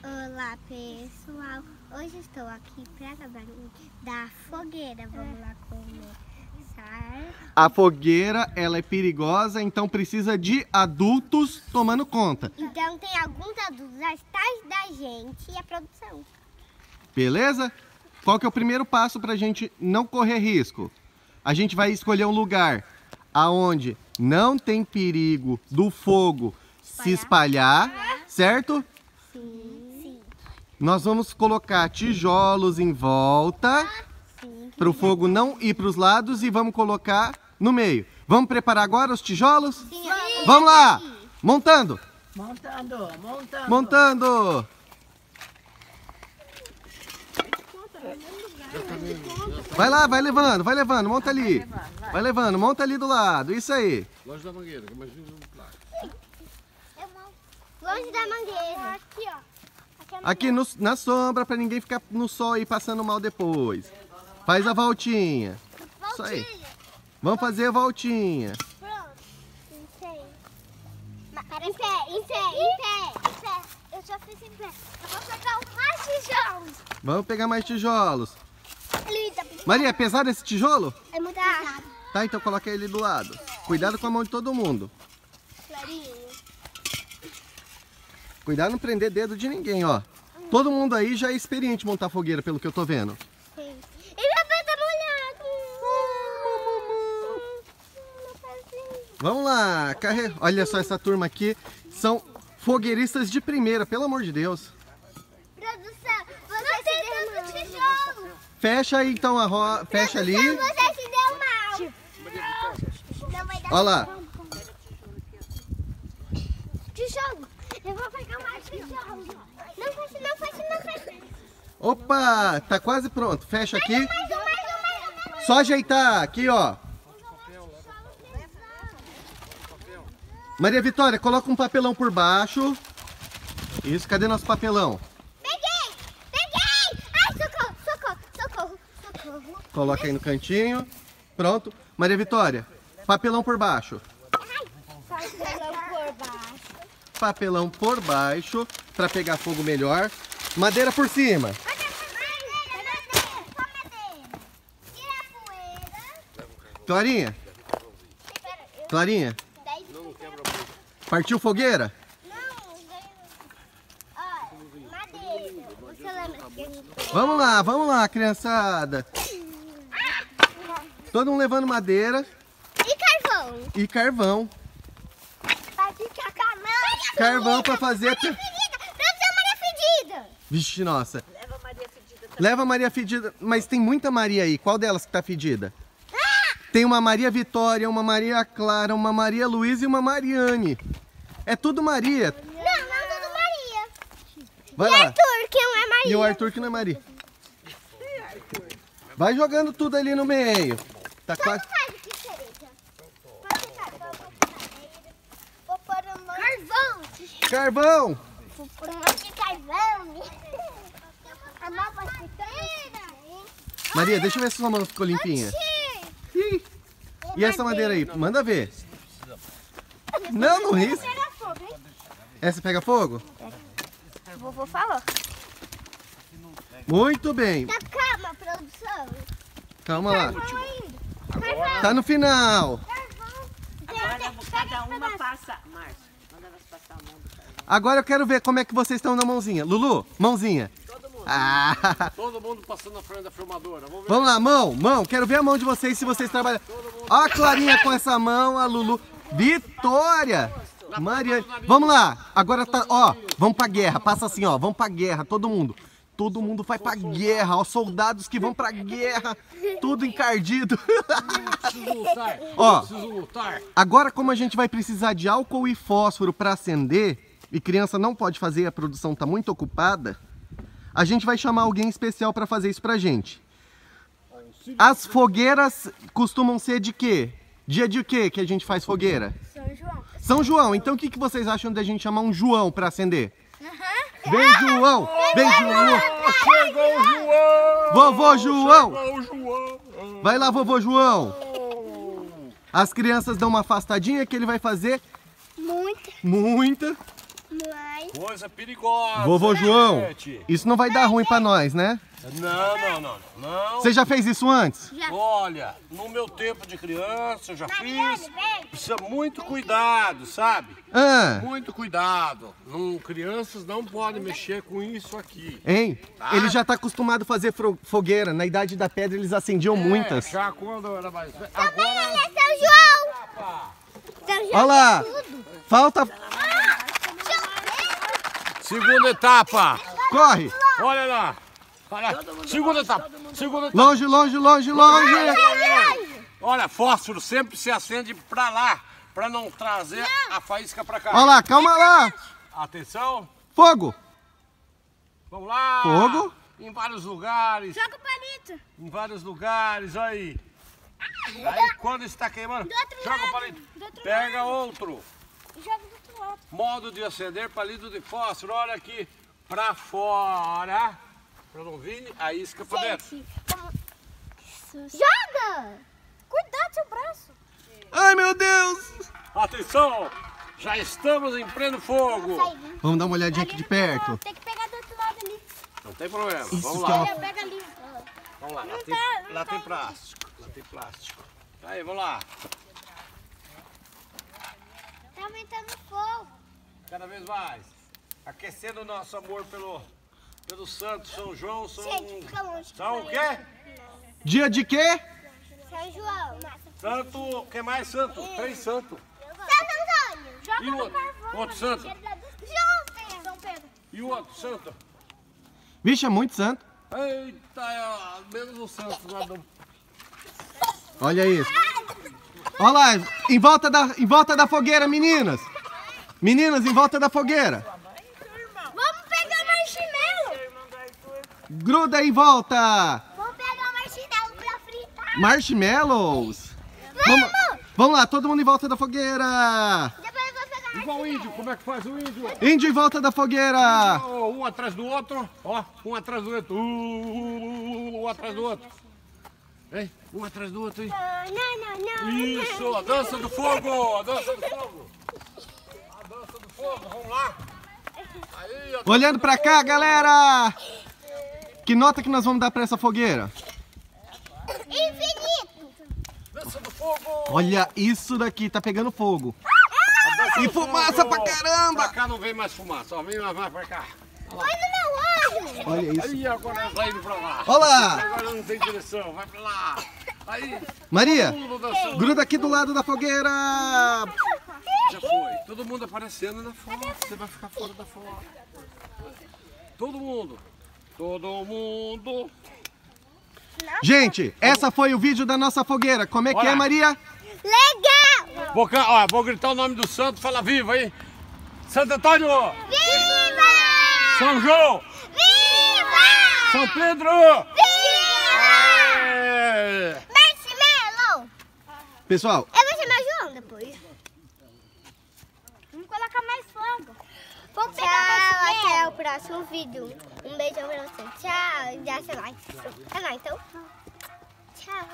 Olá, pessoal. Hoje estou aqui para gravar da fogueira. Vamos lá começar. A fogueira, ela é perigosa, então precisa de adultos tomando conta. Então tem alguns adultos atrás da gente e a produção. Beleza? Qual que é o primeiro passo para a gente não correr risco? A gente vai escolher um lugar aonde não tem perigo do fogo se espalhar, certo? Sim. Nós vamos colocar tijolos em volta para o fogo não ir para os lados e vamos colocar no meio. Vamos preparar agora os tijolos? Sim. Vamos lá! Montando! Montando. Montando! Vai lá, vai levando, monta ali. Vai levando, monta ali do lado, isso aí. Longe da mangueira, imagina um plástico. Longe da mangueira. Aqui, ó. Aqui na sombra para ninguém ficar no sol e passando mal depois. Faz a voltinha. Isso aí. Vamos fazer a voltinha. Pronto. Em pé. Eu já fiz em pé. Eu vou pegar mais tijolos. Vamos pegar mais tijolos. Maria, é pesado esse tijolo? É muito pesado. Tá, então coloca ele do lado. Cuidado com a mão de todo mundo. Clarinho. Cuidado não prender dedo de ninguém, ó. Todo mundo aí já é experiente em montar fogueira, pelo que eu tô vendo. Sim. E meu pé tá molhado. Vamos lá, olha só essa turma aqui. São fogueiristas de primeira, pelo amor de Deus. Produção, você se deu tijolo. Fecha aí então fecha ali. Você se deu mal. Não vai dar. Olha lá. Tijolo. Eu vou pegar mais tijolo. Não fecha. Opa, tá quase pronto. Fecha aqui. Mais um. Só ajeitar aqui, ó. Maria Vitória, coloca um papelão por baixo. Isso, cadê nosso papelão? Peguei. Ai, socorro. Coloca aí no cantinho. Pronto. Maria Vitória, papelão por baixo. Papelão por baixo, para pegar fogo melhor. Madeira por cima. Clarinha, partiu fogueira? Vamos lá, criançada. Todo mundo levando madeira e carvão. Carvão para fazer... Vixe, nossa. Leva a Maria Fedida. Mas tem muita Maria aí. Qual delas que tá fedida? Tem uma Maria Vitória, uma Maria Clara, uma Maria Luísa e uma Mariane. É tudo Maria. Não tudo Maria. Vai lá. Arthur, que não é Maria. E o Arthur que não é Maria. Vai jogando tudo ali no meio. Tá quase... Carvão! Vou pôr um monte de carvão. Maria, deixa eu ver se sua mão ficou limpinha. Ih, e essa madeira aí? Manda ver. Não risca. Essa pega fogo? O vovô falou. Muito bem. Tá, calma, produção. Calma lá. Carvão. Tá no final. Agora cada uma passa. Márcio, manda elas passar a mão do carvão. Agora eu quero ver como é que vocês estão na mãozinha. Lulu, mãozinha. Todo mundo. Ah, Todo mundo passando na frente da filmadora. Vamos ver. vamos lá, mão. Quero ver a mão de vocês se vocês trabalham. Ó a Clarinha com essa mão, a Lulu. Vitória. Mariane. Vamos lá. Agora tá, ó, vamos pra guerra. Passa assim, ó, vamos pra guerra, todo mundo. Todo mundo vai pra guerra, ó, soldados que vão pra guerra, tudo encardido. Preciso lutar. Ó. Preciso lutar. Agora, como a gente vai precisar de álcool e fósforo para acender, e criança não pode fazer, a produção tá muito ocupada, a gente vai chamar alguém especial para fazer isso pra gente. As fogueiras costumam ser de quê? Dia de quê que a gente faz fogueira? São João. São João. Então o que vocês acham da gente chamar um João para acender? Vem, João! Vem, João! Chegou o João! Vovô João! Chegou o João! Vai lá, vovô João! As crianças dão uma afastadinha que ele vai fazer Muita. muita Mas... Coisa perigosa. Vovô João, gente. isso não vai dar ruim pra nós, né? Não. Você já fez isso antes? Olha, no meu tempo de criança eu já Mariane, fiz. vem. Precisa muito cuidado, sabe? Ah, Muito cuidado. Crianças não podem mexer com isso aqui. hein? Ele já tá acostumado a fazer fogueira. Na Idade da Pedra eles acendiam muitas. Já quando eu era mais velho. Olha, Agora. São João. São João Olha lá, é tudo. falta... Segunda etapa. Corre! Olha lá. Olha. Segunda etapa. Segunda etapa. Longe, longe, longe, longe! Olha, fósforo sempre se acende pra lá, pra não trazer a faísca pra cá. Olha lá, calma lá! Atenção. Fogo! Vamos lá. Fogo. Em vários lugares. Joga o palito. Em vários lugares, aí. Aí quando está queimando, Do outro joga o lado. palito. Do outro Pega outro. Joga do outro lado. Modo de acender palito de fósforo. Olha aqui. Pra fora. Pra não vir a isca pra dentro. Gente, joga. Cuidado seu braço. Ai, meu Deus! Atenção. Já estamos em pleno fogo. Vamos dar uma olhadinha aqui de perto. Tem que pegar do outro lado ali. Não tem problema. Isso Vamos que é lá. uma... Pega ali. Vamos lá. Não Lá tá tem plástico. Lá tem plástico. Aí, vamos lá. Tá aumentando o fogo. Cada vez mais. Aquecendo o nosso amor pelo santo São João. Gente, fica longe. São o quê? Dia de quê? São João. Santo, quem mais santo? 3 santos. Santo Antônio. Joga E o no outro? carvão. Outro santo? João São Pedro. E o outro santo? Vixe, é muito santo. Eita, menos o santo lá do... Olha isso. Olha lá, em volta da fogueira, meninas. Meninas, em volta da fogueira. Vamos pegar marshmallow. Gruda em volta. Vamos pegar marshmallow pra fritar. Marshmallows. Vamos lá, todo mundo em volta da fogueira. Depois eu vou pegar Igual o índio, como é que faz o índio? Índio em volta da fogueira. Ó, um atrás do outro, ó, um atrás do outro, um atrás do outro. Hein? Um atrás do outro, hein? Não. Isso, a dança do fogo, a dança do fogo. A dança do fogo, vamos lá. Aí, ó. Olhando pra cá, galera. Que nota que nós vamos dar pra essa fogueira? Infinito. Dança do fogo. Olha isso daqui, tá pegando fogo. A dança E do fumaça fogo. pra caramba. Pra cá não vem mais fumaça, ó, vem mais pra cá. Foi no meu olho. Olha isso. Aí agora vai indo pra lá. Olha lá. Agora não tem direção, vai pra lá. Aí, Maria, todo mundo dançando. gruda aqui do lado da fogueira. Já foi. Todo mundo aparecendo na foto. Você vai ficar fora da foto. Todo mundo. Todo mundo. Gente, essa foi o vídeo da nossa fogueira. Como é que é, Olha. Maria? Legal. Vou gritar o nome do santo, fala viva aí. Santo Antônio, Viva. São João, Viva. São Pedro. Viva. É. Marshmallow. Pessoal, Eu vou chamar João depois. Vamos colocar mais fogo. Vamos pegar marshmallow. Até o próximo vídeo. Um beijão pra você. Tchau. Já sei lá. É lá, então. Tchau.